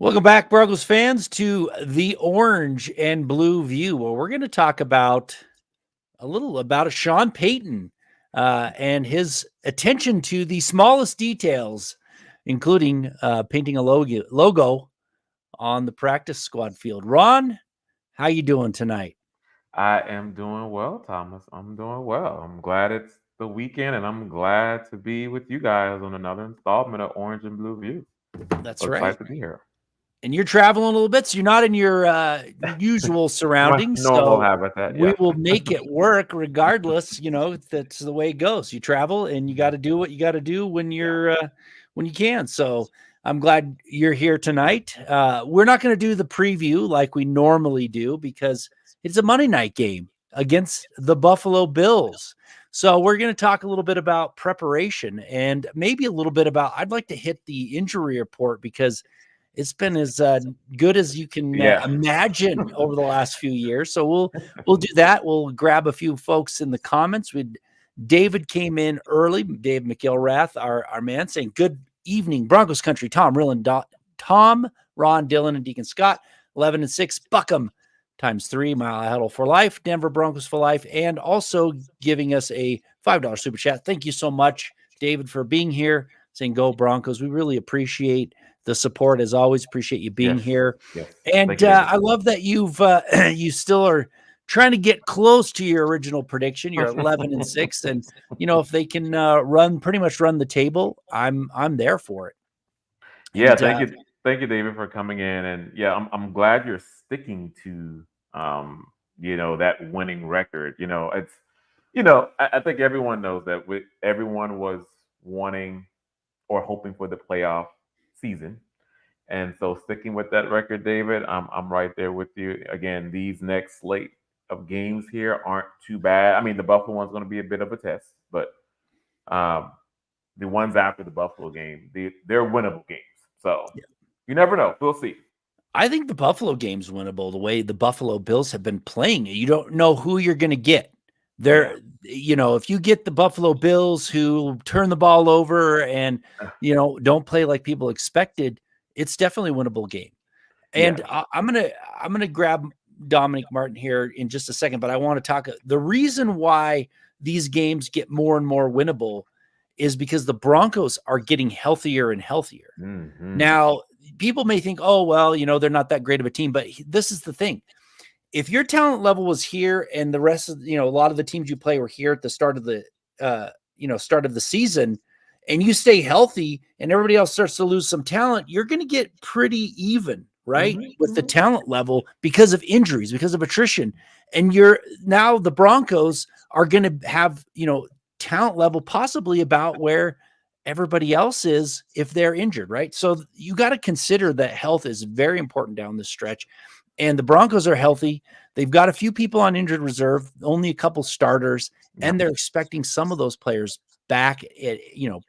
Welcome back, Broncos fans, to the Orange and Blue View. Well, we're going to talk about a little about a Sean Payton and his attention to the smallest details, including painting a logo on the practice squad field. Ron, how you doing tonight? I am doing well, Thomas. I'm doing well. I'm glad it's the weekend and I'm glad to be with you guys on another installment of Orange and Blue View. That's So right. excited to be here. And you're traveling a little bit, so you're not in your usual My surroundings. normal So habitat, we yeah. will make it work regardless. That's the way it goes. You travel, and you got to do what you got to do Yeah. when you can. So I'm glad you're here tonight. We're not going to do the preview like we normally do because it's a Monday night game against the Buffalo Bills. So we're going to talk a little bit about preparation and maybe a little bit about. I'd like to hit the injury report because it's been as good as you can Yeah. imagine over the last few years. So we'll do that. We'll grab a few folks in the comments. David came in early. Dave McIlrath, our man, saying good evening, Broncos country. Tom, Ron, Dylan, and Deacon Scott. 11-6. Buckham ×3. Mile High Huddle for life. Denver Broncos for life, and also giving us a $5 super chat. Thank you so much, David, for being here. Saying go Broncos. We really appreciate the support as always. Appreciate you being Yes. here. Yes. Thank And you, David. I love that you still are trying to get close to your original prediction. You're 11-6, and if they can pretty much run the table, I'm there for it. Yeah, And thank you. Thank you, David, for coming in. And yeah, I'm glad you're sticking to that winning record. It's I think everyone knows that everyone was wanting or hoping for the playoff season. And so sticking with that record, David, I'm right there with you. Again, these next slate of games here aren't too bad. I mean, the Buffalo one's going to be a bit of a test, but um, the ones after the Buffalo game, they're winnable games. So you never know. We'll see. I think the Buffalo game's winnable the way the Buffalo Bills have been playing. You don't know who you're going to get. Yeah. If you get the Buffalo Bills who turn the ball over and, don't play like people expected, it's definitely a winnable game. And Yeah. I'm gonna grab Dominic Martin here in just a second, but I want to talk. The reason why these games get more and more winnable is because the Broncos are getting healthier and healthier. Hmm. Now, people may think, oh, well, they're not that great of a team, but this is the thing. If your talent level was here and the rest of, a lot of the teams you play were here at the start of the season, and you stay healthy and everybody else starts to lose some talent, you're going to get pretty even, right? With the Hmm. talent level because of injuries, because of attrition. And now the Broncos are going to have, talent level possibly about where everybody else is if they're injured, right? So you got to consider that health is very important down the stretch. And the Broncos are healthy. They've got a few people on injured reserve, only a couple starters, Yeah. and they're expecting some of those players back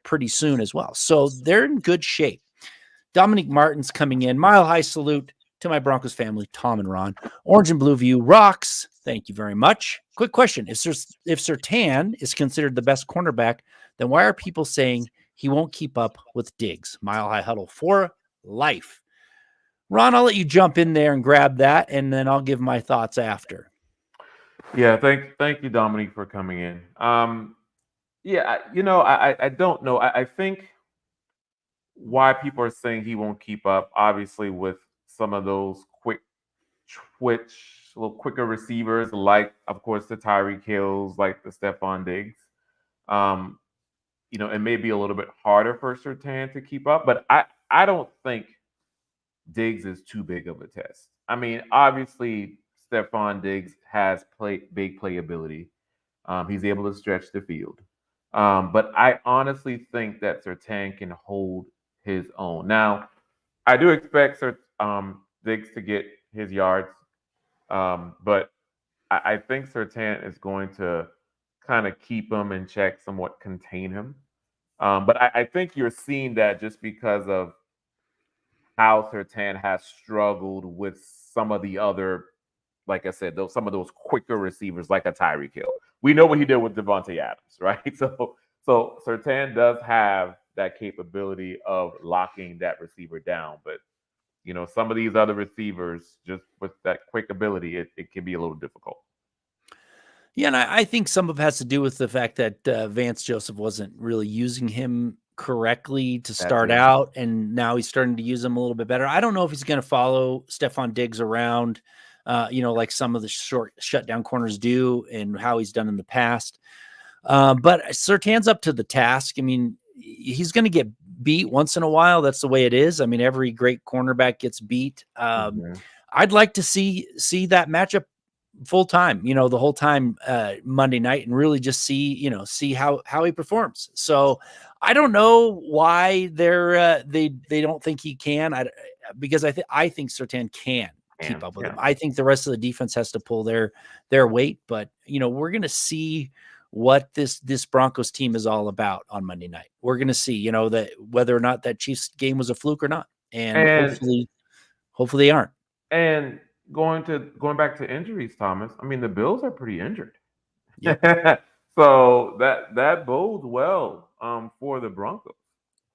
pretty soon as well. So they're in good shape. Dominic Martin's coming in. Mile high salute to my Broncos family, Tom and Ron. Orange and Blue View rocks. Thank you very much. Quick question. If Surtain is considered the best cornerback, then why are people saying he won't keep up with Diggs? Mile high huddle for life. Ron, I'll let you jump in there and grab that, and then I'll give my thoughts after. Yeah. Thank you, Dominique, for coming in. Yeah. I don't know. I think why people are saying he won't keep up, obviously, with some of those quick twitch, a little quicker receivers, like of course the Tyreek Hills, like the Stephon Diggs. Um, it may be a little bit harder for Sertan to keep up, but I don't think Diggs is too big of a test. I mean, obviously Stephon Diggs has big playability. He's able to stretch the field. But I honestly think that Sertan can hold his own. Now, I do expect Diggs to get his yards, but I think Sertan is going to kind of keep him in check, somewhat contain him. But I think you're seeing that just because of how Sertan has struggled with some of the other, like I said, some of those quicker receivers, like a Tyreek Hill. We know what he did with Javante Adams, right? So Sertan does have that capability of locking that receiver down, but some of these other receivers, just with that quick ability, it can be a little difficult. Yeah, and I think some of it has to do with the fact that Vance Joseph wasn't really using him correctly to start out, and now he's starting to use him a little bit better. I don't know if he's going to follow Stephon Diggs around, like some of the short shutdown corners do and how he's done in the past. But Surtain's up to the task. I mean, he's going to get beat once in a while. That's the way it is. I mean, every great cornerback gets beat. I'd like to see that matchup full time, the whole time Monday night, and really just see how he performs. So I don't know why they don't think he can. Because I think Surtain can keep up with him. I think the rest of the defense has to pull their weight, but we're going to see what this Broncos team is all about on Monday night. We're going to see, that whether or not that Chiefs game was a fluke or not. And hopefully they aren't. And going back to injuries, Thomas, I mean, the Bills are pretty injured. Yep. So that bodes well for the Broncos.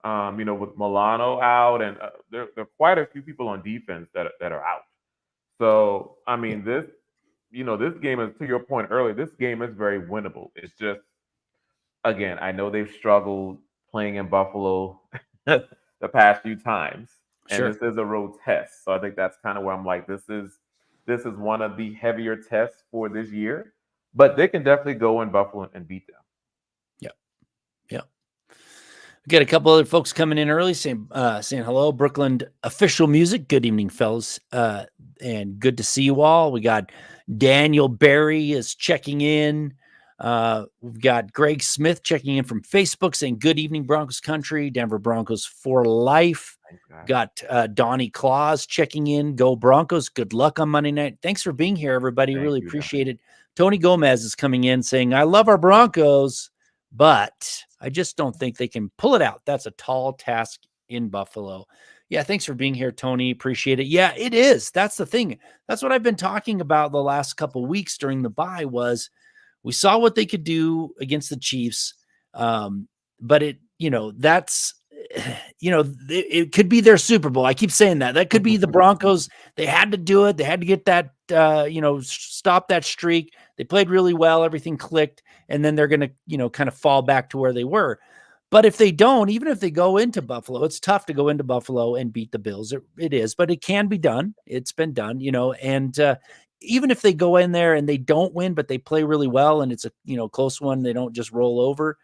With Milano out, and there are quite a few people on defense that are out. So I mean, this game is, to your point earlier, this game is very winnable. It's just, again, I know they've struggled playing in Buffalo the past few times. And this is a road test. So I think that's kind of where I'm like, this is one of the heavier tests for this year. But they can definitely go in Buffalo and beat them. Yeah. We got a couple other folks coming in early saying hello. Brooklyn Official Music. Good evening, fellas. And good to see you all. We got Daniel Berry is checking in. We've got Greg Smith checking in from Facebook saying, good evening, Broncos country, Denver Broncos for life. Got Donnie Claus checking in. Go Broncos. Good luck on Monday night. Thanks for being here, everybody. Really appreciate it. Tony Gomez is coming in saying, I love our Broncos, but I just don't think they can pull it out. That's a tall task in Buffalo. Yeah, thanks for being here, Tony. Appreciate it. Yeah, it is. That's the thing. That's what I've been talking about the last couple of weeks during the bye was we saw what they could do against the Chiefs. But it could be their Super Bowl. I keep saying that. That could be the Broncos. They had to do it. They had to get that, stop that streak. They played really well. Everything clicked. And then they're going to, kind of fall back to where they were. But if they don't, even if they go into Buffalo, it's tough to go into Buffalo and beat the Bills. It is, but it can be done. It's been done, and even if they go in there and they don't win, but they play really well and it's a, close one, they don't just roll over.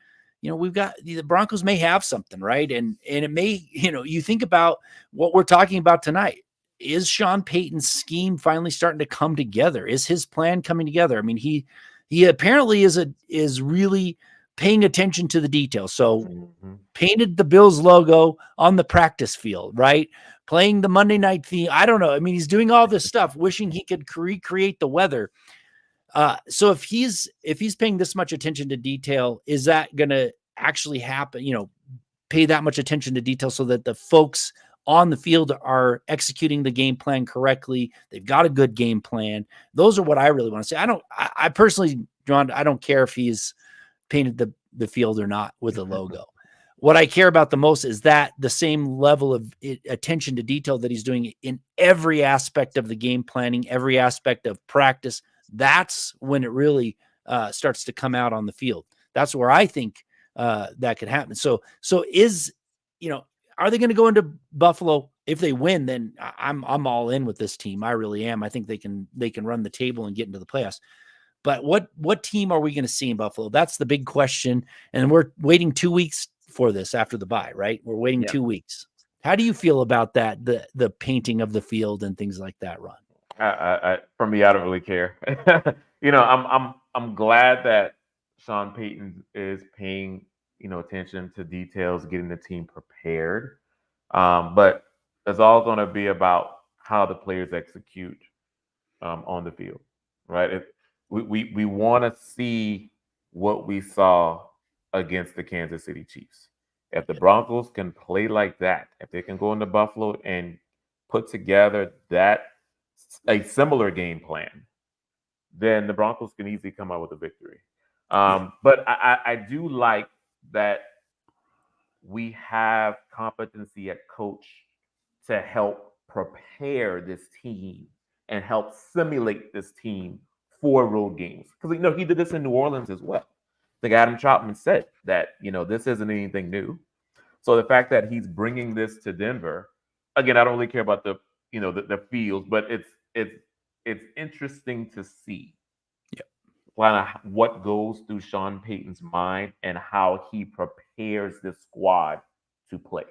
We've got the Broncos may have something, right? And it may, you think about what we're talking about tonight. Is Sean Payton's scheme finally starting to come together? Is his plan coming together? I mean, he apparently is really paying attention to the details. So painted the Bills logo on the practice field, right? Playing the Monday night theme. I don't know. I mean, he's doing all this stuff, wishing he could recreate the weather. So if he's paying this much attention to detail, is that going to actually happen? Pay that much attention to detail so that the folks on the field are executing the game plan correctly. They've got a good game plan. Those are what I really want to say. I personally, John, I don't care if he's painted the field or not with a logo. What I care about the most is that the same level of attention to detail that he's doing in every aspect of the game planning, every aspect of practice. That's when it really starts to come out on the field. That's where I think that could happen. So is, are they going to go into Buffalo? If they win, then I'm all in with this team. I really am. I think they can run the table and get into the playoffs. But what team are we going to see in Buffalo? That's the big question. And we're waiting 2 weeks for this after the bye, right? We're waiting 2 weeks. How do you feel about that? The painting of the field and things like that, Ron? For me, I don't really care. I'm glad that Sean Payton is paying, attention to details, getting the team prepared. But it's all going to be about how the players execute on the field, right? We want to see what we saw against the Kansas City Chiefs. If the Broncos can play like that, if they can go into Buffalo and put together a similar game plan, then the Broncos can easily come out with a victory. But I do like that we have competency at coach to help prepare this team and help simulate this team for road games. Because he did this in New Orleans as well. I think Adam Troutman said that this isn't anything new. So the fact that he's bringing this to Denver, again, I don't really care about the the fields, but it's interesting to see what goes through Sean Payton's mind and how he prepares this squad to play.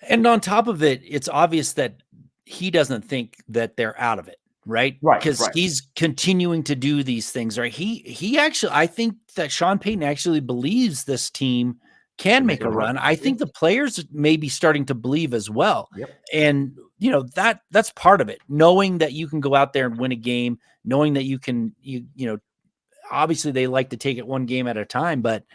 And on top of it, it's obvious that he doesn't think that they're out of it, right? Right. Because he's continuing to do these things, right? He actually, I think that Sean Payton actually believes this team can make a run. I think the players may be starting to believe as well. Yep. And that's part of it. Knowing that you can go out there and win a game, knowing that you can, obviously they like to take it one game at a time, but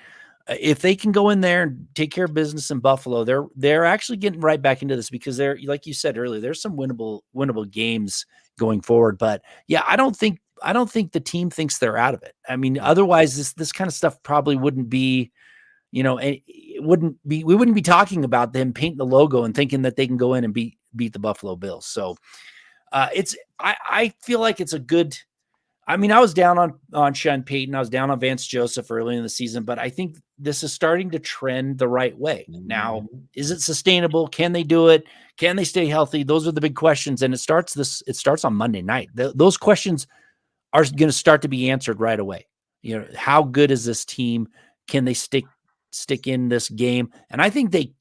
if they can go in there and take care of business in Buffalo, they're actually getting right back into this, because they're, like you said earlier, there's some winnable games going forward. But yeah, I don't think the team thinks they're out of it. I mean, otherwise this kind of stuff probably wouldn't be, we wouldn't be talking about them painting the logo and thinking that they can go in and beat the Buffalo Bills. So I feel like it's a good, I mean, I was down on Sean Payton. I was down on Vance Joseph early in the season, but I think this is starting to trend the right way. Now, is it sustainable? Can they do it? Can they stay healthy? Those are the big questions. And it starts on Monday night. Those questions are going to start to be answered right away. How good is this team? Can they stick in this game? And I think they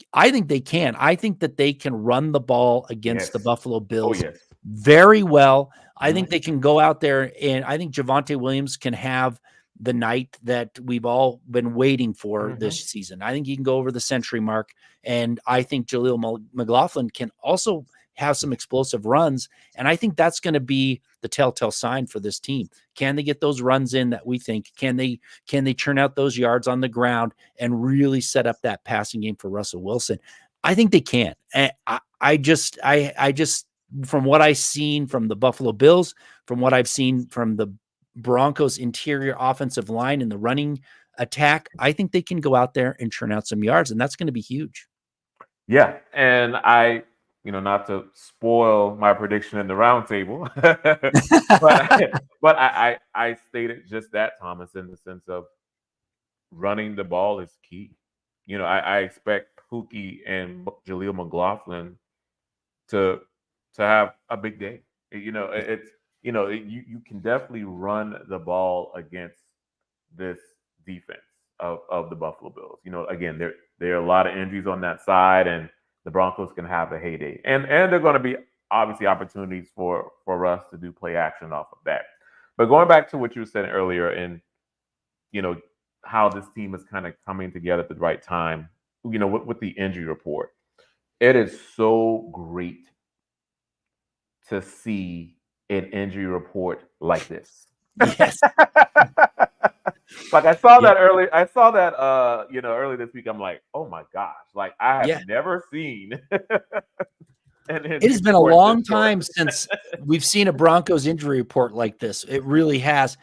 can. I think that they can run the ball against the Buffalo Bills very well. I think they can go out there, and I think Javante Williams can have the night that we've all been waiting for this season. I think he can go over the century mark, and I think Jaleel McLaughlin can also have some explosive runs, and I think that's going to be the telltale sign for this team. Can they get those runs in that we think? Can they churn out those yards on the ground and really set up that passing game for Russell Wilson? I think they can. And I just from what I've seen from the Buffalo Bills, from what I've seen from the Broncos interior offensive line and the running attack, I think they can go out there and churn out some yards, and that's going to be huge. Yeah. And not to spoil my prediction in the roundtable, but I stated just that, Thomas, in the sense of running the ball is key. I expect Pookie and Jaleel McLaughlin to have a big day. You can definitely run the ball against this defense of the Buffalo Bills. Again, there are a lot of injuries on that side, and the Broncos can have a heyday. And there are going to be obviously opportunities for us to do play action off of that. But going back to what you were saying earlier, and how this team is kind of coming together at the right time, with the injury report, it is so great to see an injury report like this. Yes. Like I saw that early. I saw that early this week. I'm like, oh my gosh! Like I have never seen. It has been a long time since we've seen a Broncos injury report like this. It really has.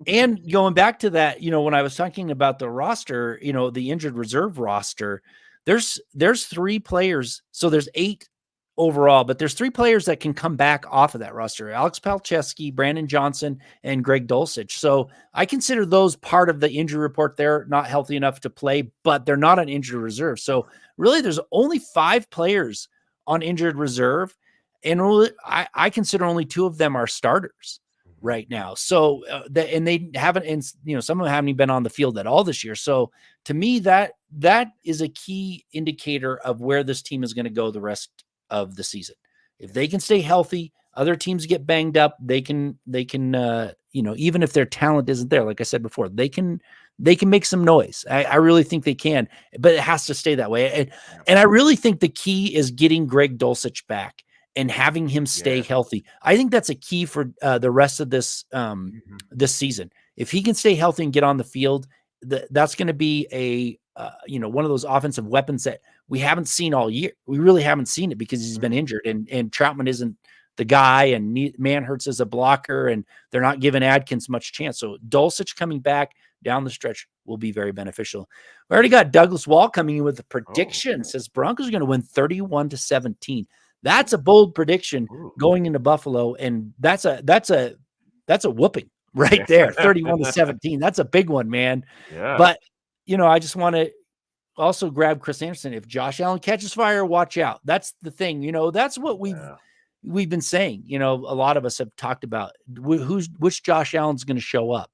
And going back to that, when I was talking about the roster, the injured reserve roster, there's 3 players. So there's 8 overall, but there's 3 players that can come back off of that roster: Alex Palczewski, Brandon Johnson, and Greg Dulcich. So I consider those part of the injury report. They're not healthy enough to play, but they're not on injured reserve. So really there's only 5 players on injured reserve, and really, I consider only 2 of them are starters right now. So they haven't, and some of them haven't even been on the field at all this year. So to me, that is a key indicator of where this team is going to go the rest of the season. If they can stay healthy, other teams get banged up, they can even if their talent isn't there, like I said before, they can make some noise. I really think they can, but it has to stay that way. And I really think the key is getting Greg Dulcich back and having him stay healthy. I think that's a key for the rest of this this season. If he can stay healthy and get on the field, that's going to be one of those offensive weapons that we haven't seen all year. We really haven't seen it because he's been injured, and Troutman isn't the guy, and Manhurts is a blocker, and they're not giving Adkins much chance. So Dulcich coming back down the stretch will be very beneficial. We already got Douglas Wall coming in with a prediction. Says Broncos are going to win 31-17. That's a bold prediction Ooh. going into Buffalo, and that's a whooping right there, 31-17. That's a big one, man. Yeah. But I just want to also grab Chris Anderson. If Josh Allen catches fire, watch out. That's the thing. That's what we've been saying. A lot of us have talked about which Josh Allen's going to show up.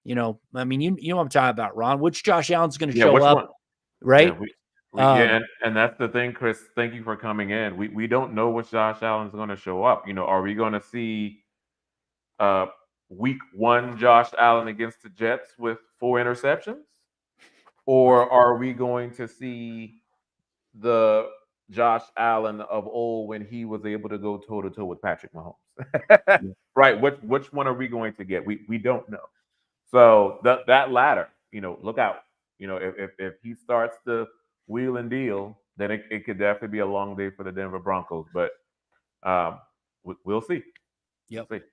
I mean, you know what I'm talking about, Ron. Which Josh Allen's going to show which up, one? right? And that's the thing, Chris. Thank you for coming in. We don't know which Josh Allen's going to show up. Are we going to see week 1 Josh Allen against the Jets with 4 interceptions, or are we going to see the Josh Allen of old when he was able to go toe to toe with Patrick Mahomes? Right. Which one are we going to get? We don't know. So that latter, look out. If he starts to wheel and deal, then it could definitely be a long day for the Denver Broncos. But we'll see. Yep. We'll see.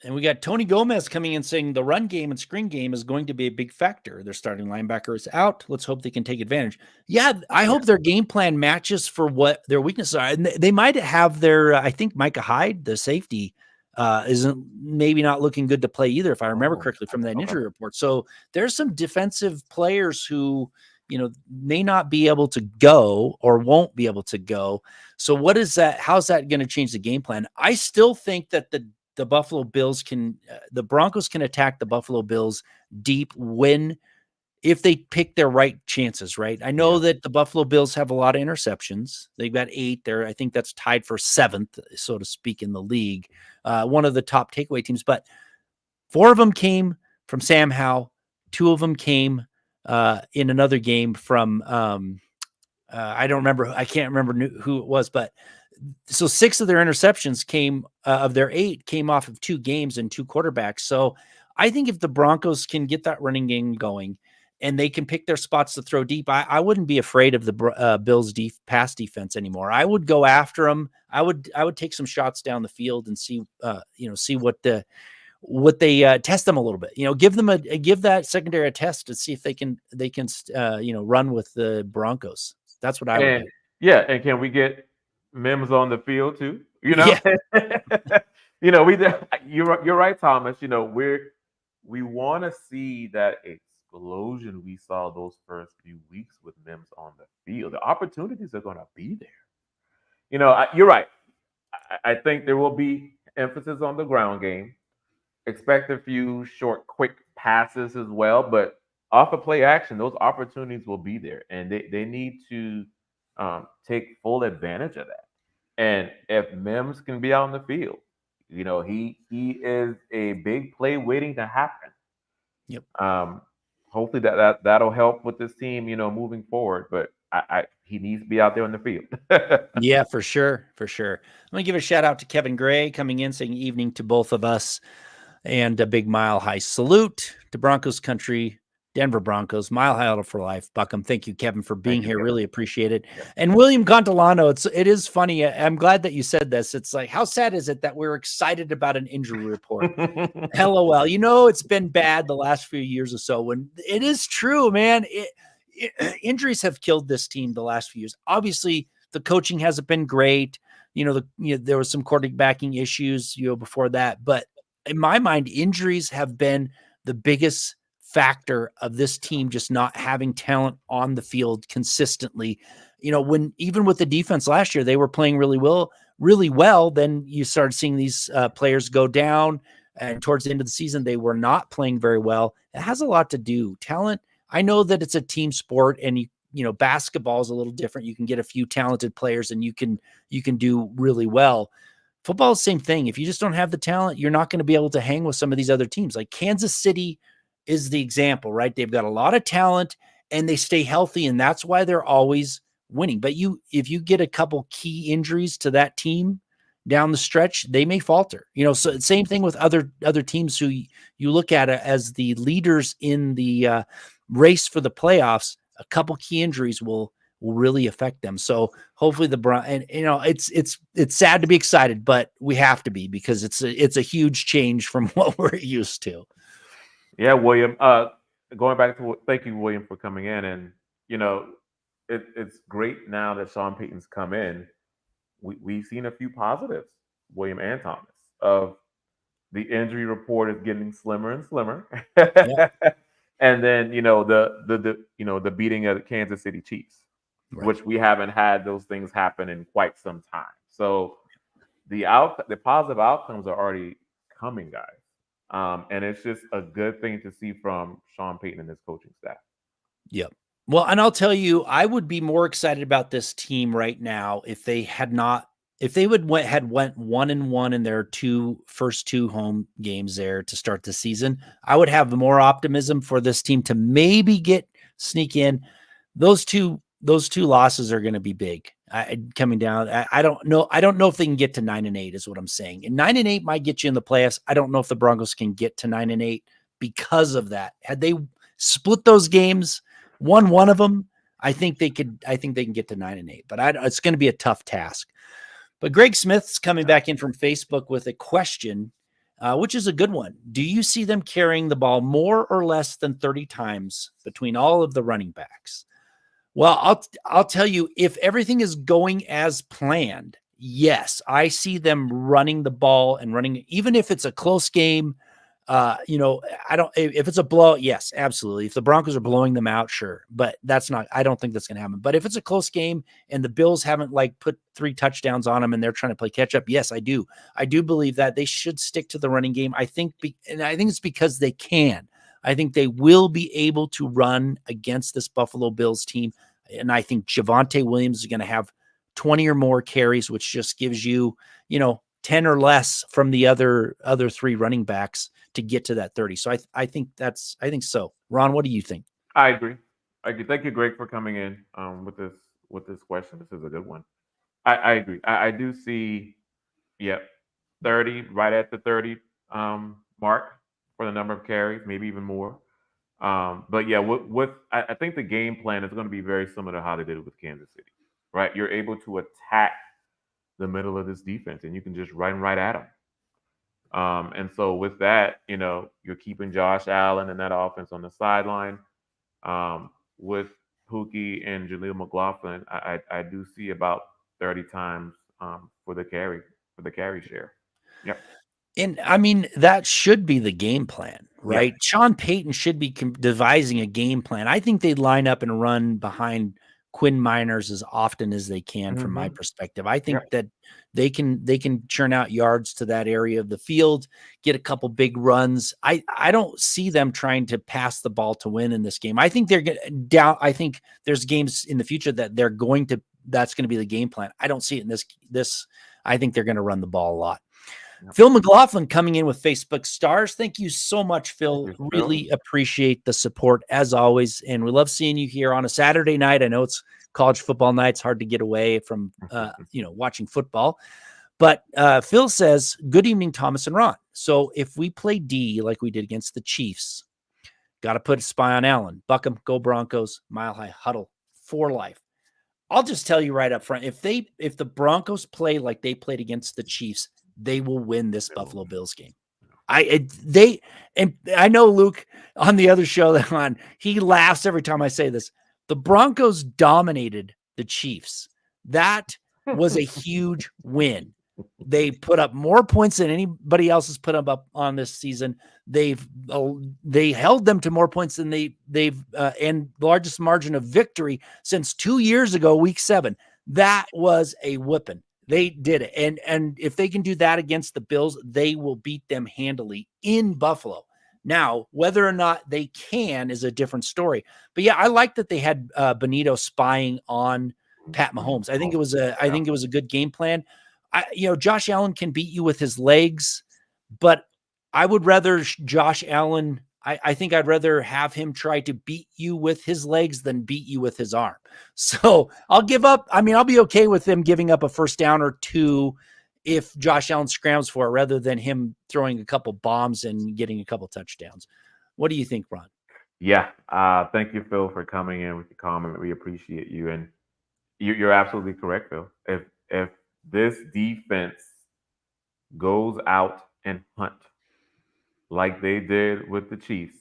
And we got Tony Gomez coming in saying the run game and screen game is going to be a big factor. Their starting linebacker is out. Let's hope they can take advantage. Yeah, I hope their game plan matches for what their weaknesses are. And they might have their, I think Micah Hyde, the safety, isn't maybe not looking good to play either, if I remember correctly from that injury report. So there's some defensive players who, may not be able to go or won't be able to go. So what is that? How's that going to change the game plan? I still think that the Buffalo Bills the Broncos can attack the Buffalo Bills deep if they pick their right chances, right? I know that the Buffalo Bills have a lot of interceptions. They've got 8 there. I think that's tied for 7th, so to speak, in the league. One of the top takeaway teams, but 4 of them came from Sam Howell. 2 of them came in another game from I don't remember. I can't remember who it was, but so 6 of their interceptions came of their 8 came off of 2 games and 2 quarterbacks. So I think if the Broncos can get that running game going and they can pick their spots to throw deep, I wouldn't be afraid of the Bills' pass defense anymore. I would go after them. I would take some shots down the field and see what they test them a little bit. Give that secondary a test to see if they can run with the Broncos. That's what I would do. Yeah, and can we get Mims on the field too? Yeah. You're right, Thomas. We want to see that explosion we saw those first few weeks with Mims on the field. The opportunities are going to be there. You're right. I think there will be emphasis on the ground game. Expect a few short, quick passes as well, but off of play action, those opportunities will be there, and they need to take full advantage of that. And if Mims can be out on the field, he is a big play waiting to happen. Yep. Hopefully that'll help with this team, moving forward. But he needs to be out there on the field. Yeah, for sure. Let me give a shout out to Kevin Gray coming in saying evening to both of us. And a big Mile High salute to Broncos country, Denver Broncos, Mile High Huddle for life. Buckham, thank you, Kevin, for being here. Kevin. Really appreciate it. Yeah. And William Contalano, it is funny. I'm glad that you said this. It's like, how sad is it that we're excited about an injury report? LOL. It's been bad the last few years or so. When it is true, man. Injuries have killed this team the last few years. Obviously, the coaching hasn't been great. There was some quarterbacking issues, before that, but in my mind, injuries have been the biggest factor of this team just not having talent on the field consistently. When even with the defense last year, they were playing really well. Then you started seeing these players go down, and towards the end of the season, they were not playing very well. It has a lot to do. Talent. I know that it's a team sport, and basketball is a little different. You can get a few talented players, and you can do really well. Football is the same thing. If you just don't have the talent, you're not going to be able to hang with some of these other teams. Like Kansas City is the example, right? They've got a lot of talent and they stay healthy, and that's why they're always winning. But if you get a couple key injuries to that team down the stretch, they may falter. So same thing with other teams who you look at as the leaders in the race for the playoffs. A couple key injuries will really affect them. So hopefully it's sad to be excited, but we have to be, because it's a huge change from what we're used to. Yeah, William. Going back to thank you, William, for coming in, and it's great now that Sean Payton's come in. we've seen a few positives, William and Thomas, of the injury report is getting slimmer and slimmer. Yeah. And then the beating of the Kansas City Chiefs, Right. which we haven't had those things happen in quite some time. So the positive outcomes are already coming, guys. And it's just a good thing to see from Sean Payton and his coaching staff. Yep. Well, and I'll tell you, I would be more excited about this team right now if they had not, if they had went 1-1 in their first two home games there to start the season. I would have more optimism for this team to maybe sneak in. Those two losses are going to be big. Coming down. I don't know. I don't know if they can get to 9-8 is what I'm saying. And 9-8 might get you in the playoffs. I don't know if the Broncos can get to 9-8 because of that. Had they split those games, won one of them, I think they can get to 9-8, but it's going to be a tough task. But Greg Smith's coming back in from Facebook with a question, which is a good one. Do you see them carrying the ball more or less than 30 times between all of the running backs? Well, I'll tell you, if everything is going as planned, yes, I see them running the ball and running, even if it's a close game. I don't, if it's a blowout, yes, absolutely. If the Broncos are blowing them out, sure. But I don't think that's going to happen. But if it's a close game and the Bills haven't put 3 touchdowns on them and they're trying to play catch up, yes, I do. I do believe that they should stick to the running game. I think it's because they can. I think they will be able to run against this Buffalo Bills team. And I think Javante Williams is going to have 20 or more carries, which just gives you, 10 or less from the other 3 running backs to get to that 30. So I think so. Ron, what do you think? I agree. Thank you, Greg, for coming in with this question. This is a good one. I agree. I do see, 30, right at the 30 mark for the number of carries, maybe even more. But yeah, I think the game plan is going to be very similar to how they did it with Kansas City, right? You're able to attack the middle of this defense, and you can just run right at them. And so with that, you're keeping Josh Allen and that offense on the sideline. With Pookie and Jaleel McLaughlin, I do see about 30 times for the carry share. Yep. And I mean, that should be the game plan, right? Yeah. Sean Payton should be devising a game plan. I think they'd line up and run behind Quinn Miners as often as they can, from my perspective. I think that they can churn out yards to that area of the field, get a couple big runs. I don't see them trying to pass the ball to win in this game. I think they're down. I think there's games in the future that that's going to be the game plan. I don't see it in this. I think they're going to run the ball a lot. Yep. Phil McLaughlin coming in with Facebook stars. Thank you so much, Phil. Really appreciate the support as always. And we love seeing you here on a Saturday night. I know it's college football night. It's hard to get away from, watching football. But Phil says, good evening, Thomas and Ron. So if we play D like we did against the Chiefs, got to put a spy on Allen. Buck 'em, go Broncos, Mile High Huddle for life. I'll just tell you right up front, if the Broncos play like they played against the Chiefs, they will win this Buffalo Bills game. I know Luke on the other show that on, he laughs every time I say this. The Broncos dominated the Chiefs. That was a huge win. They put up more points than anybody else has put up on this season. They held them to more points than they've and largest margin of victory since 2 years ago, week 7. That was a whipping. They did it. And if they can do that against the Bills, they will beat them handily in Buffalo. Now, whether or not they can is a different story. But yeah, I like that they had Benito spying on Pat Mahomes. I think it was a good game plan. Josh Allen can beat you with his legs, but I would rather Josh Allen. I think I'd rather have him try to beat you with his legs than beat you with his arm. So I'll give up. I mean, I'll be okay with them giving up a first down or 2 if Josh Allen scrambles for it, rather than him throwing a couple bombs and getting a couple touchdowns. What do you think, Ron? Yeah. Thank you, Phil, for coming in with your comment. We appreciate you. And you're absolutely correct, Phil. If this defense goes out and hunt like they did with the Chiefs,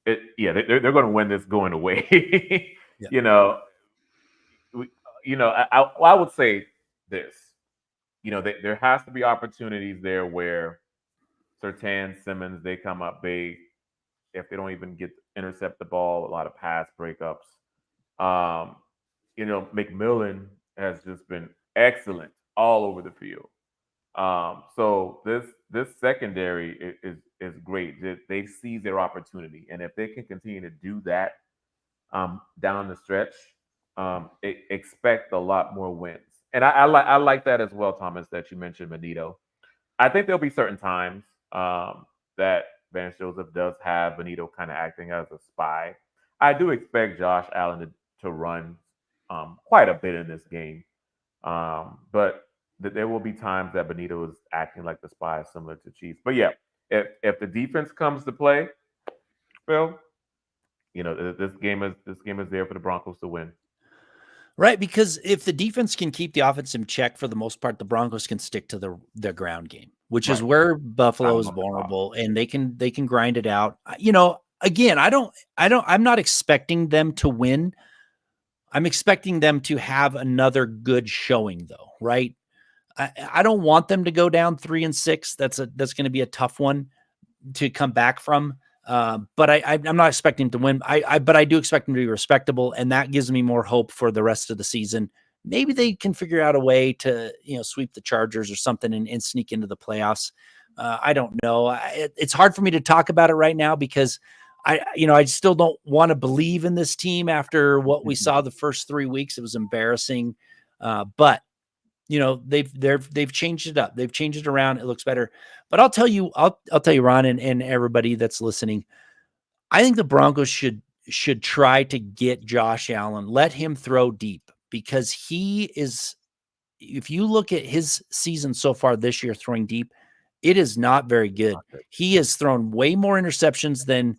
they're going to win this going away. Yeah. I would say this. There has to be opportunities there where Surtain, Simmons, they come up big. If they don't even intercept the ball, a lot of pass breakups. Um, McMillan has just been excellent all over the field. So this secondary is great. They see their opportunity, and if they can continue to do that down the stretch, expect a lot more wins. And I like that as well, Thomas, that you mentioned Benito. I think there'll be certain times that Vance Joseph does have Benito kind of acting as a spy. I do expect Josh Allen to run quite a bit in this game, but there will be times that Benito is acting like the spy, similar to Chiefs. But yeah, if the defense comes to play, Phil, this game is there for the Broncos to win. Right, because if the defense can keep the offense in check for the most part, the Broncos can stick to their ground game, which is where Buffalo is vulnerable, and they can grind it out. Again, I'm not expecting them to win. I'm expecting them to have another good showing, though, right? I don't want them to go down 3-6. That's going to be a tough one to come back from. But I'm not expecting to win. But I do expect them to be respectable, and that gives me more hope for the rest of the season. Maybe they can figure out a way to sweep the Chargers or something and sneak into the playoffs. I don't know. It's hard for me to talk about it right now because I still don't want to believe in this team after what we saw the first 3 weeks. It was embarrassing, but they've changed it up. They've changed it around. It looks better. But I'll tell you, Ron, and everybody that's listening, I think the Broncos should try to get Josh Allen, let him throw deep, because he is, if you look at his season so far this year throwing deep, it is not very good. He has thrown way more interceptions than,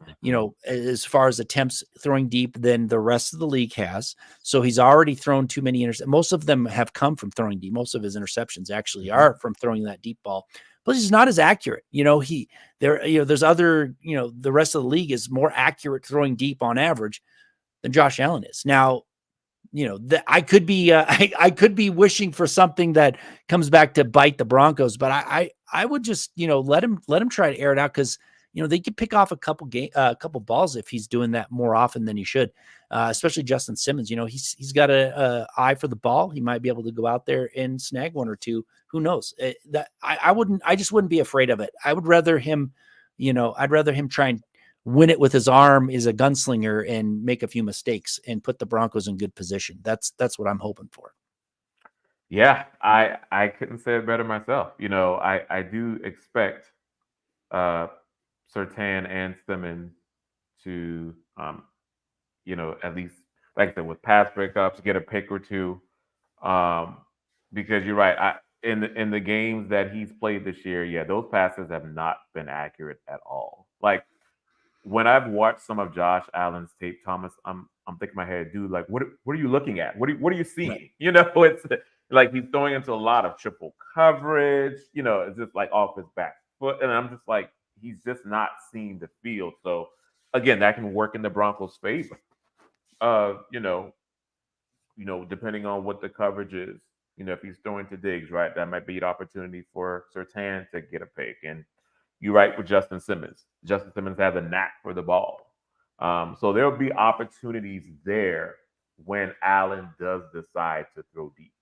as far as attempts throwing deep than the rest of the league has. So he's already thrown too many interceptions. Most of them have come from throwing deep. Most of his interceptions actually are from throwing that deep ball. But he's not as accurate. There's other, the rest of the league is more accurate throwing deep on average than Josh Allen is. Now, I could be wishing for something that comes back to bite the Broncos, but I would just, let him try to air it out, because, they could pick off a couple balls if he's doing that more often than he should, especially Justin Simmons. He's got a eye for the ball. He might be able to go out there and snag one or two. Who knows? I just wouldn't be afraid of it. I would rather him, I'd rather him try and win it with his arm, is a gunslinger, and make a few mistakes and put the Broncos in good position. That's what I'm hoping for. Yeah, I couldn't say it better myself. I do expect Surtain and Simmons to at least, like I said, with pass breakups, get a pick or two. Because you're right. In the games that he's played this year, yeah, those passes have not been accurate at all. Like, when I've watched some of Josh Allen's tape, Thomas, I'm thinking in my head, dude, like, what are you looking at? What are you seeing? Right. It's like he's throwing into a lot of triple coverage. It's just like off his back foot, and I'm just like, he's just not seeing the field. So again, that can work in the Broncos' favor. Depending on what the coverage is. If he's throwing to Diggs, right, that might be an opportunity for Surtain to get a pick. And you're right with Justin Simmons. Justin Simmons has a knack for the ball. So there will be opportunities there when Allen does decide to throw deep.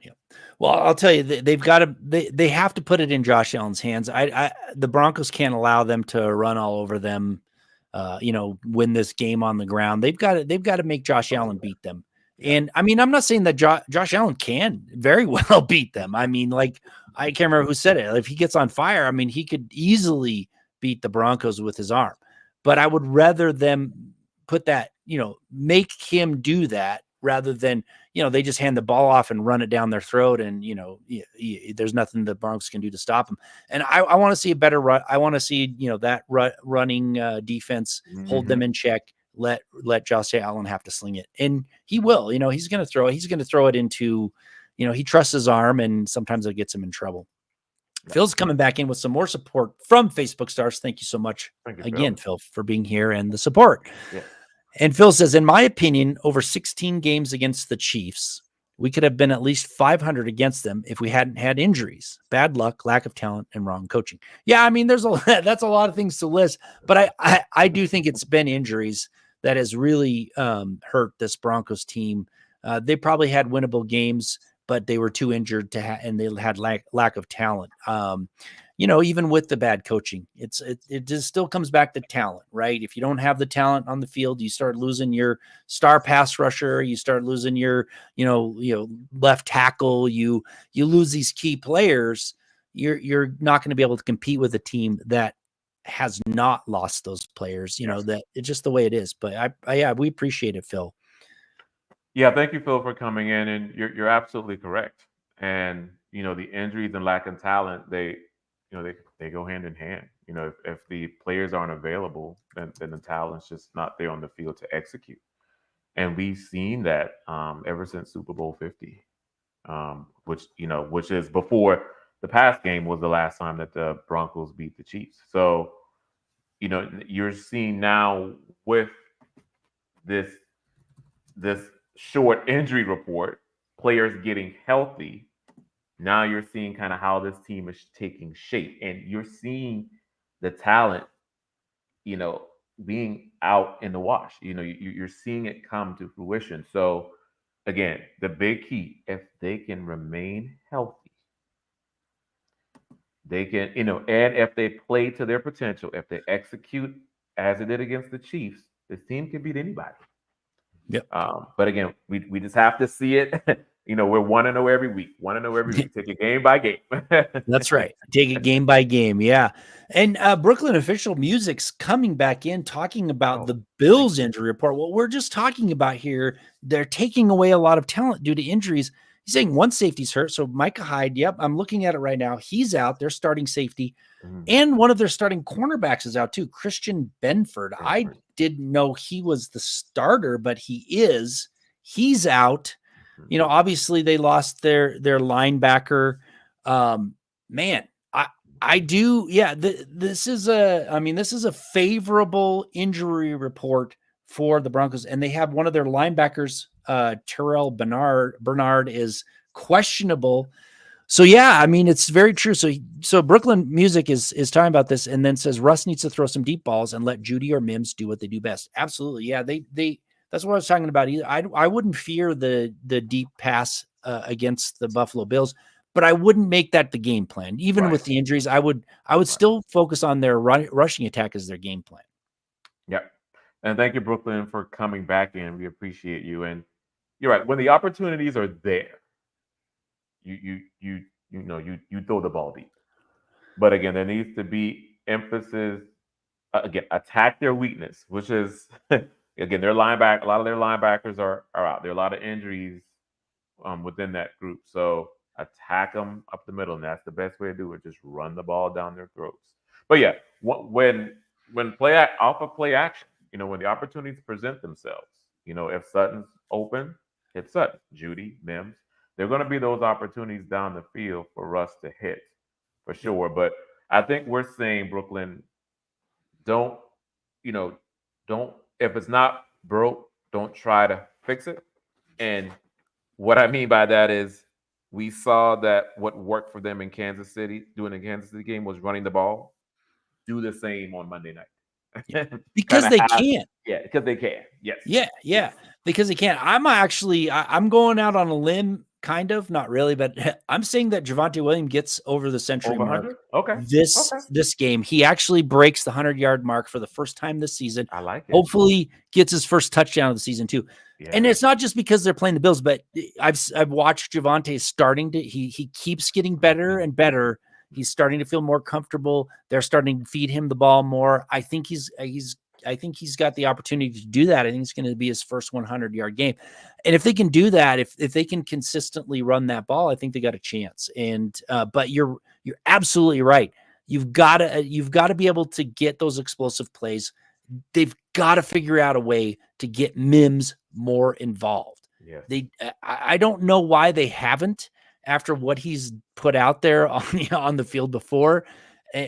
Yeah. Well, I'll tell you, they've got to, they have to put it in Josh Allen's hands. The Broncos can't allow them to run all over them, win this game on the ground. They've got to make Josh Allen beat them. Yeah. And I mean, I'm not saying that Josh Allen can very well beat them. I mean, like, I can't remember who said it. If he gets on fire, I mean, he could easily beat the Broncos with his arm. But I would rather them put that, make him do that rather than, they just hand the ball off and run it down their throat. And, there's nothing the Broncos can do to stop them. And I want to see a better run. I want to see, that running defense hold them in check. Let Josh Allen have to sling it. And he will, he's going to throw it into, he trusts his arm, and sometimes it gets him in trouble. Yeah. Phil's coming back in with some more support from Facebook Stars. Thank you so much again, Phil, for being here and the support. Yeah. And Phil says, in my opinion, over 16 games against the Chiefs, we could have been at least 500 against them if we hadn't had injuries, bad luck, lack of talent, and wrong coaching. Yeah, I mean, there's that's a lot of things to list, but I do think it's been injuries that has really hurt this Broncos team. They probably had winnable games, but they were too injured and they had lack of talent. Even with the bad coaching, it just still comes back to talent, right? If you don't have the talent on the field, you start losing your star pass rusher, you start losing your, left tackle, you lose these key players, you're not going to be able to compete with a team that has not lost those players, that it's just the way it is. But we appreciate it, Phil. Yeah, thank you, Phil, for coming in, and you're absolutely correct. And the injuries and lack of talent, they go hand in hand. If the players aren't available, then the talent's just not there on the field to execute. And we've seen that ever since Super Bowl 50, which is before the past game was the last time that the Broncos beat the Chiefs. So, you're seeing now with this short injury report, players getting healthy. Now you're seeing kind of how this team is taking shape, and you're seeing the talent, being out in the wash. You're seeing it come to fruition. So again, the big key, if they can remain healthy, they can, and if they play to their potential, if they execute as they did against the Chiefs, this team can beat anybody. Yep. But again, we just have to see it. We're 1-0 every week. 1-0 every week. Take it game by game. That's right. Take it game by game. Yeah. And Brooklyn Official Music's coming back in talking about the Bills injury report. What we're just talking about here, they're taking away a lot of talent due to injuries. He's saying one safety's hurt. So Micah Hyde, yep, I'm looking at it right now. He's out. They're starting safety. And one of their starting cornerbacks is out too, Christian Benford. I didn't know he was the starter, but he is. He's out. Obviously they lost their linebacker. Man, I do. Yeah. This is a favorable injury report for the Broncos, and they have one of their linebackers, Terrell Bernard is questionable. So yeah, I mean, it's very true. So Brooklyn Music is talking about this, and then says Russ needs to throw some deep balls and let Judy or Mims do what they do best. Absolutely. Yeah. They that's what I was talking about. I wouldn't fear the deep pass against the Buffalo Bills, but I wouldn't make that the game plan. Even with the injuries, I would still focus on their rushing attack as their game plan. Yep. And thank you, Brooklyn, for coming back in. We appreciate you. And you're right. When the opportunities are there, you throw the ball deep. But again, there needs to be emphasis. Again, attack their weakness, which is again, a lot of their linebackers are out. There are a lot of injuries within that group. So attack them up the middle, and that's the best way to do it. Just run the ball down their throats. But yeah, when play action, when the opportunities present themselves, if Sutton's open, hit Sutton, Judy, Mims. There are going to be those opportunities down the field for us to hit, for sure. But I think we're saying, Brooklyn, don't if it's not broke, don't try to fix it. And what I mean by that is we saw that what worked for them in Kansas City, doing the Kansas City game, was running the ball. Do the same on Monday night. Yeah. Because they can. Yeah, because they can. Yes. Yeah, yeah. Because they can. I'm going out on a limb, kind of, not really, but I'm saying that Javante Williams gets over the century mark. Okay. This game. He actually breaks the 100-yard mark for the first time this season. I like it. Hopefully gets his first touchdown of the season too. Yeah. And it's not just because they're playing the Bills, but I've watched Javante starting to he keeps getting better and better. He's starting to feel more comfortable. They're starting to feed him the ball more. I think he's got the opportunity to do that. I think it's going to be his first 100-yard game. And if they can do that, if they can consistently run that ball, I think they got a chance. And but you're absolutely right. You've got to be able to get those explosive plays. They've got to figure out a way to get Mims more involved. Yes. I don't know why they haven't, after what he's put out there on the field before.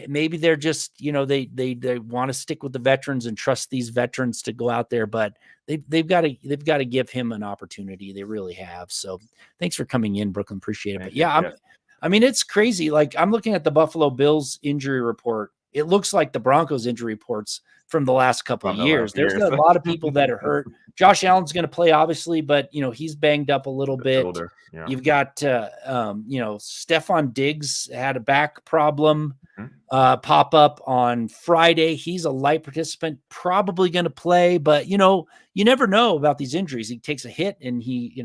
maybe they're just, they want to stick with the veterans and trust these veterans to go out there, but they've got to give him an opportunity. They really have. So thanks for coming in, Brooklyn. Appreciate it. But yeah, I mean, it's crazy. Like, I'm looking at the Buffalo Bills injury report. It looks like the Broncos injury reports from the last couple of years. There's a lot of people that are hurt. Josh Allen's going to play, obviously, but he's banged up a little bit. Shoulder. Yeah. You've got Stephon Diggs had a back problem pop up on Friday. He's a light participant, probably going to play, but you never know about these injuries. He takes a hit, and you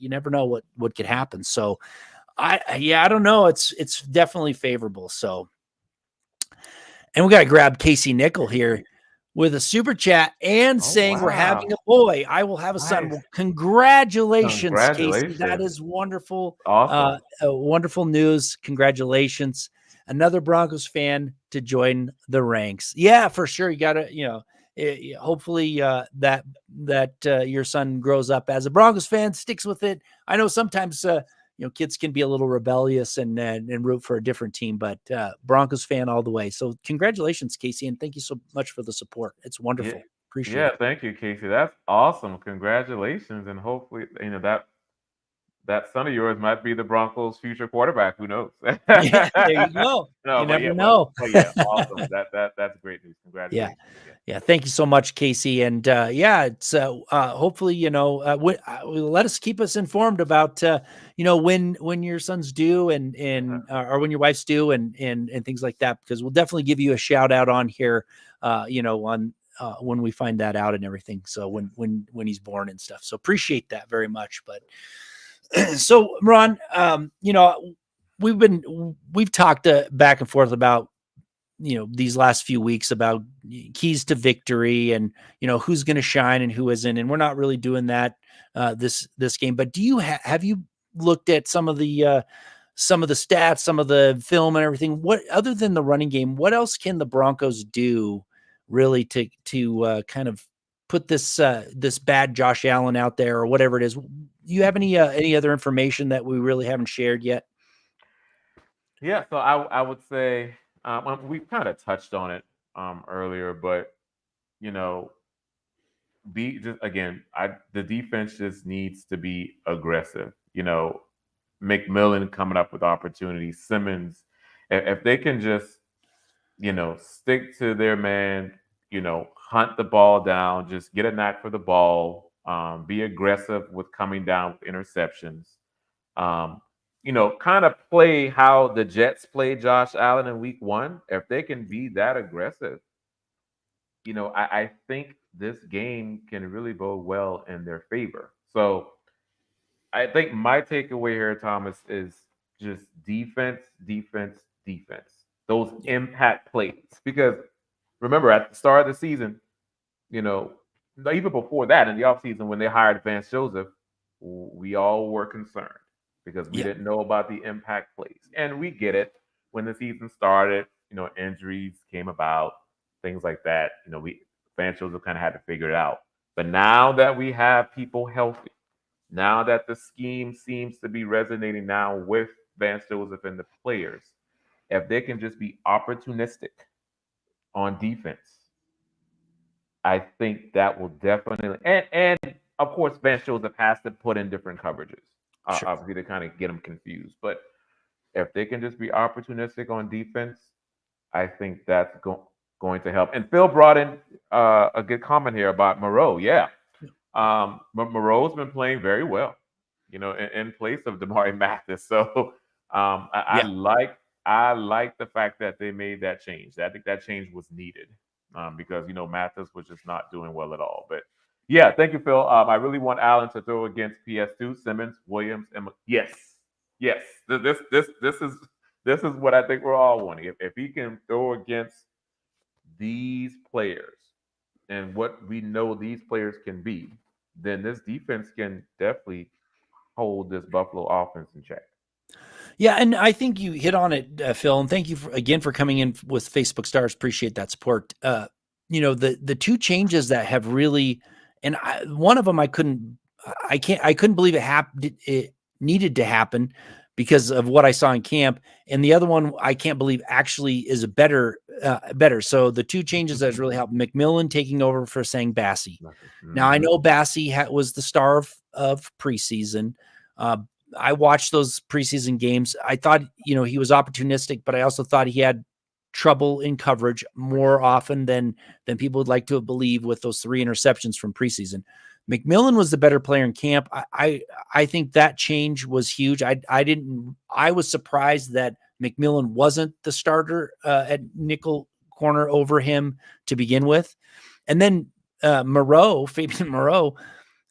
never know what could happen. So I don't know. It's definitely favorable. So, and we got to grab Casey Nickel here with a super chat and saying we're having a boy. I will have a son. Well, congratulations, Casey. That is wonderful. Awesome. Wonderful news. Congratulations. Another Broncos fan to join the ranks. Yeah, for sure. You got to, hopefully that your son grows up as a Broncos fan, sticks with it. I know sometimes, kids can be a little rebellious and root for a different team, but Broncos fan all the way. So congratulations, Casey, and thank you so much for the support. It's wonderful. Appreciate it. Yeah, thank you, Casey. That's awesome. Congratulations, and hopefully, that son of yours might be the Broncos' future quarterback. Who knows? Yeah, there you go. You never know. But yeah, awesome. That's great news. Congratulations. Yeah. Thank you so much, Casey. And it's hopefully let us keep us informed about when your son's due and or when your wife's due and things like that, because we'll definitely give you a shout out on here. On when we find that out and everything. So when he's born and stuff. So appreciate that very much. But so Ron, we've talked back and forth about, these last few weeks about keys to victory and, who's going to shine and who isn't. And we're not really doing that this game, but do you have you looked at some of the stats, some of the film and everything? What, other than the running game, what else can the Broncos do really to kind of put this bad Josh Allen out there or whatever it is? You have any other information that we really haven't shared yet? Yeah, so I would say we kind of touched on it earlier, but the defense just needs to be aggressive. McMillan coming up with opportunities, Simmons, if they can just stick to their man, hunt the ball down, just get a knack for the ball, be aggressive with coming down with interceptions. Kind of play how the Jets played Josh Allen in week 1. If they can be that aggressive, I think this game can really bode well in their favor. So I think my takeaway here, Thomas, is just defense. Those impact plays. Because remember, at the start of the season, even before that, in the offseason, when they hired Vance Joseph, we all were concerned because we didn't know about the impact plays. And we get it. When the season started, injuries came about, things like that. Vance Joseph kind of had to figure it out. But now that we have people healthy, now that the scheme seems to be resonating now with Vance Joseph and the players, if they can just be opportunistic on defense, I think that will definitely, and of course, Vance Joseph has to put in different coverages, obviously, to kind of get them confused. But if they can just be opportunistic on defense, I think that's going to help. And Phil brought in a good comment here about Moreau. Yeah. Moreau's been playing very well, in place of Damari Mathis. So I like the fact that they made that change. I think that change was needed because, Mathis was just not doing well at all. But yeah, thank you, Phil. I really want Allen to throw against PS2, Simmons, Williams, and yes. This is what I think we're all wanting. If he can throw against these players and what we know these players can be, then this defense can definitely hold this Buffalo offense in check. Yeah, and I think you hit on it, Phil, and thank you again for coming in with Facebook Stars. Appreciate that support. The two changes that have really, and one of them I couldn't believe it happened. It needed to happen, because of what I saw in camp. And the other one, I can't believe actually is a better. So the two changes that has really helped: McMillan taking over for Sang Bassi. Now I know Bassi was the star of preseason. I watched those preseason games. I thought, he was opportunistic, but I also thought he had trouble in coverage more often than people would like to believe with those 3 interceptions from preseason. McMillan was the better player in camp. I think that change was huge. I was surprised that McMillan wasn't the starter at nickel corner over him to begin with. And then Fabian Moreau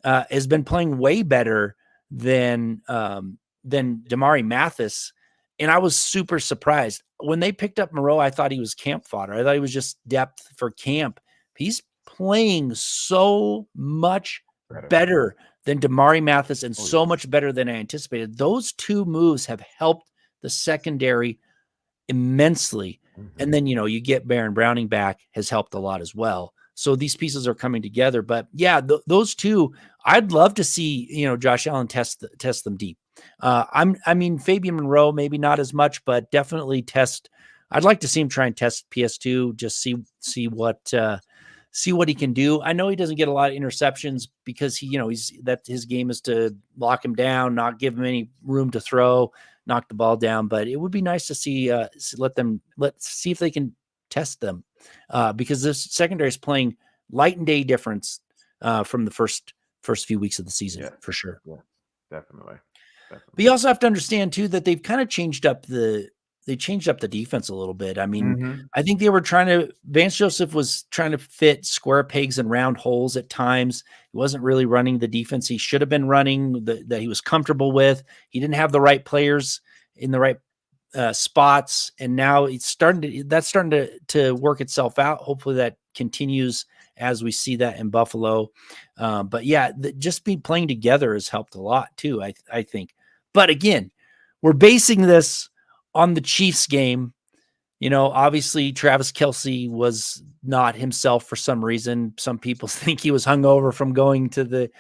has been playing way better than Damari Mathis. And I was super surprised. When they picked up Moreau, I thought he was camp fodder. I thought he was just depth for camp. He's playing so much better than Damari Mathis and so much better than I anticipated. Those 2 moves have helped the secondary immensely. And then, you get Baron Browning back, has helped a lot as well. So these pieces are coming together. But yeah, those 2, I'd love to see, Josh Allen test them deep. Fabian Moreau, maybe not as much, but definitely test. I'd like to see him try and test PS2, just see what he can do. I know he doesn't get a lot of interceptions because his game is to lock him down, not give him any room to throw, knock the ball down. But it would be nice to see, let's see if they can test them, because this secondary is playing light and day difference from the first few weeks of the season, for sure. Yeah, definitely. But you also have to understand too that they've kind of changed up the defense a little bit. I mean, I think Vance Joseph was trying to fit square pegs and round holes at times. He wasn't really running the defense he should have been running, that he was comfortable with. He didn't have the right players in the right spots. And now that's starting to work itself out. Hopefully that continues as we see that in Buffalo. But yeah, just be playing together has helped a lot too, I think. But again, we're basing this on the Chiefs game. Obviously Travis Kelce was not himself for some reason. Some people think he was hungover from going to the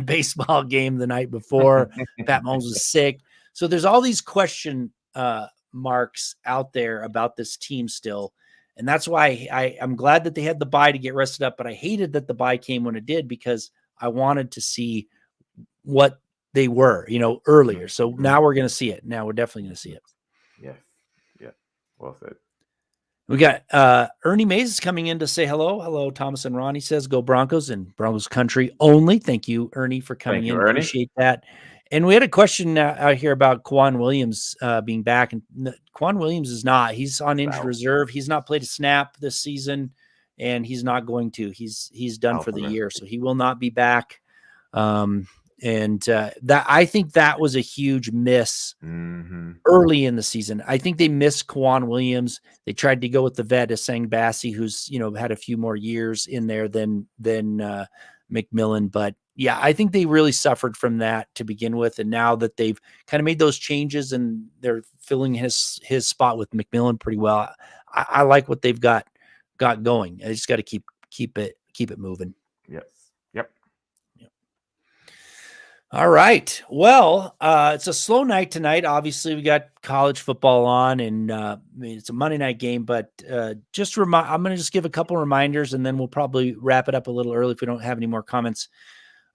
baseball game the night before. Pat Mahomes was sick. So there's all these question marks out there about this team still. And that's why I'm glad that they had the bye to get rested up, but I hated that the bye came when it did, because I wanted to see what they were, earlier. So now we're going to see it. Now we're definitely going to see it. Yes. Yeah. Well said. We got Ernie Mays is coming in to say hello. Hello, Thomas and Ron. He says, "Go Broncos and Broncos country only." Thank you, Ernie, for coming in. Ernie. Appreciate that. And we had a question out here about Quan Williams being back. And Quan Williams is not. He's on injured reserve. He's not played a snap this season, and he's not going to. He's done for the year, so he will not be back. That I think that was a huge miss early in the season. I think they missed Quan Williams. They tried to go with the vet of Sang Bassi, who's had a few more years in there than McMillan. But yeah, I think they really suffered from that to begin with, and now that they've kind of made those changes and they're filling his spot with McMillan pretty well, I like what they've got going. I just got to keep it moving. Yes. All right. Well, it's a slow night tonight. Obviously, we got college football on, and it's a Monday night game. But I'm going to just give a couple reminders, and then we'll probably wrap it up a little early if we don't have any more comments.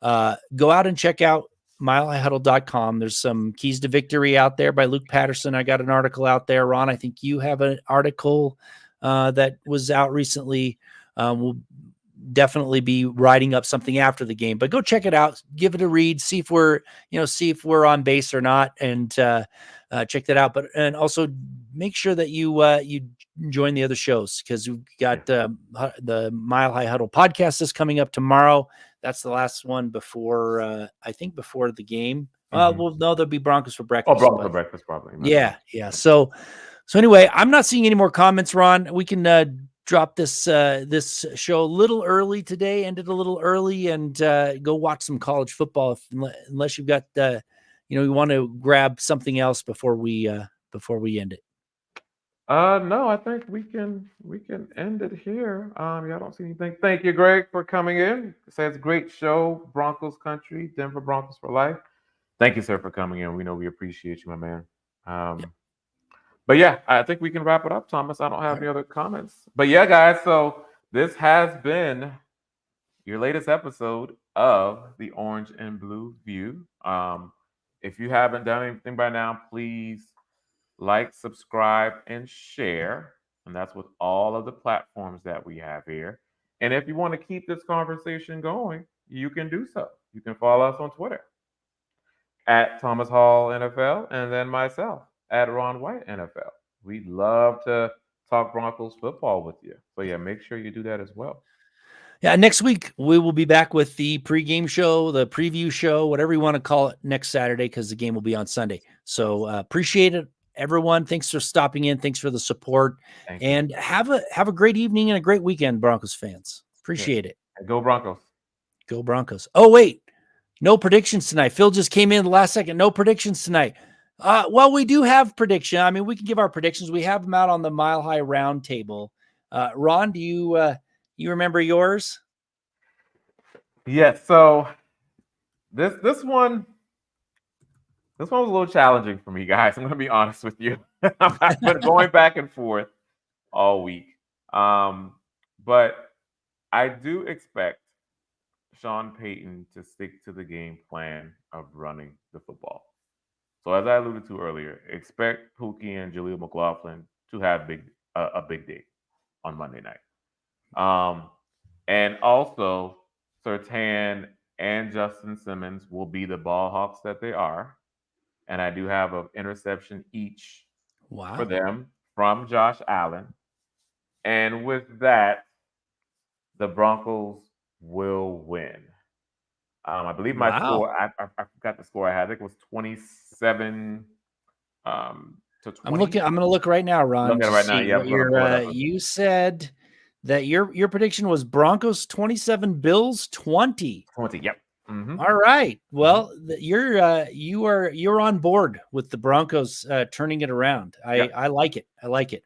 Go out and check out milehighhuddle.com. There's some keys to victory out there by Luke Patterson. I got an article out there. Ron, I think you have an article that was out recently. We'll definitely be writing up something after the game, but go check it out, give it a read, see if we're on base or not, and check that out. And also make sure that you join the other shows, because we've got the Mile High Huddle podcast is coming up tomorrow. That's the last one before before the game. Well, no, there'll be Broncos for breakfast. Broncos for breakfast, probably. Yeah. So anyway, I'm not seeing any more comments, Ron. We can drop this show a little early today, ended a little early, and go watch some college football unless you've got you want to grab something else before we end it. No, I think we can end it here. I don't see anything. Thank you, Greg, for coming in. It says great show, Broncos country, Denver Broncos for life. Thank you, sir, for coming in. We know we appreciate you, my man. But yeah, I think we can wrap it up, Thomas. I don't have any other comments. But yeah, guys, so this has been your latest episode of the Orange and Blue View. If you haven't done anything by now, please like, subscribe, and share. And that's with all of the platforms that we have here. And if you want to keep this conversation going, you can do so. You can follow us on Twitter at Thomas Hall NFL, and then myself at Ron White NFL. We'd love to talk Broncos football with you. So yeah, make sure you do that as well. Yeah, next week we will be back with the pregame show, the preview show, whatever you want to call it, next Saturday, because the game will be on Sunday. So appreciate it, everyone. Thanks for stopping in. Thanks for the support, and have a great evening and a great weekend, Broncos fans. Appreciate it. Go Broncos. Go Broncos. Oh wait, no predictions tonight. Phil just came in the last second. No predictions tonight. Well, we do have prediction. I mean, we can give our predictions. We have them out on the Mile High Round Table. Ron, do you remember yours? Yes. So this one was a little challenging for me, guys. I'm going to be honest with you. I've been going back and forth all week, but I do expect Sean Payton to stick to the game plan of running the football. So as I alluded to earlier, expect Pookie and Jaleel McLaughlin to have a big day on Monday night. And also Surtain and Justin Simmons will be the ball hawks that they are. And I do have an interception each for them from Josh Allen. And with that, the Broncos will win. I believe my score, I forgot the score I had. I think it was 27 to 20. I'm going to look right now, Ron. Looking right now. Yeah. You said that your prediction was Broncos 27, Bills 20. 20. Yep. Mm-hmm. All right. Well, you're on board with the Broncos turning it around. I like it. I like it.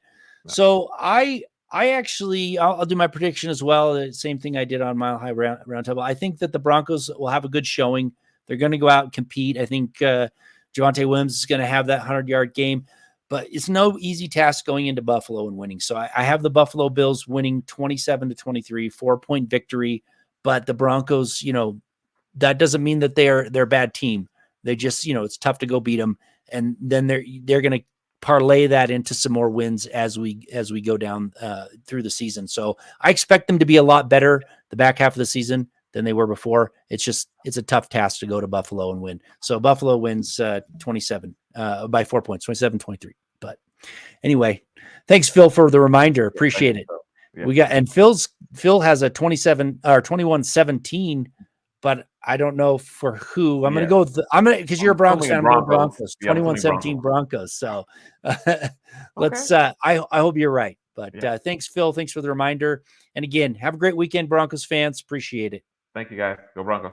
Yep. So I actually, I'll do my prediction as well. The same thing I did on Mile High Round Table. I think that the Broncos will have a good showing. They're going to go out and compete. I think Javante Williams is going to have that 100-yard game, but it's no easy task going into Buffalo and winning. So I have the Buffalo Bills winning 27-23, 4-point victory. But the Broncos, that doesn't mean that they're a bad team. They just, it's tough to go beat them, and then they're going to parlay that into some more wins as we go down through the season. So I expect them to be a lot better the back half of the season than they were before. It's a tough task to go to Buffalo and win. So Buffalo wins 27 by 4 points, 27-23. But anyway, thanks Phil for the reminder. Appreciate it. Yeah. Phil has a 27 or 21-17, but I don't know for who. I'm going to go with because you're a Broncos fan. I'm Broncos. 21-17 Broncos. So let's. I hope you're right. But thanks, Phil. Thanks for the reminder. And again, have a great weekend, Broncos fans. Appreciate it. Thank you, guys. Go Broncos.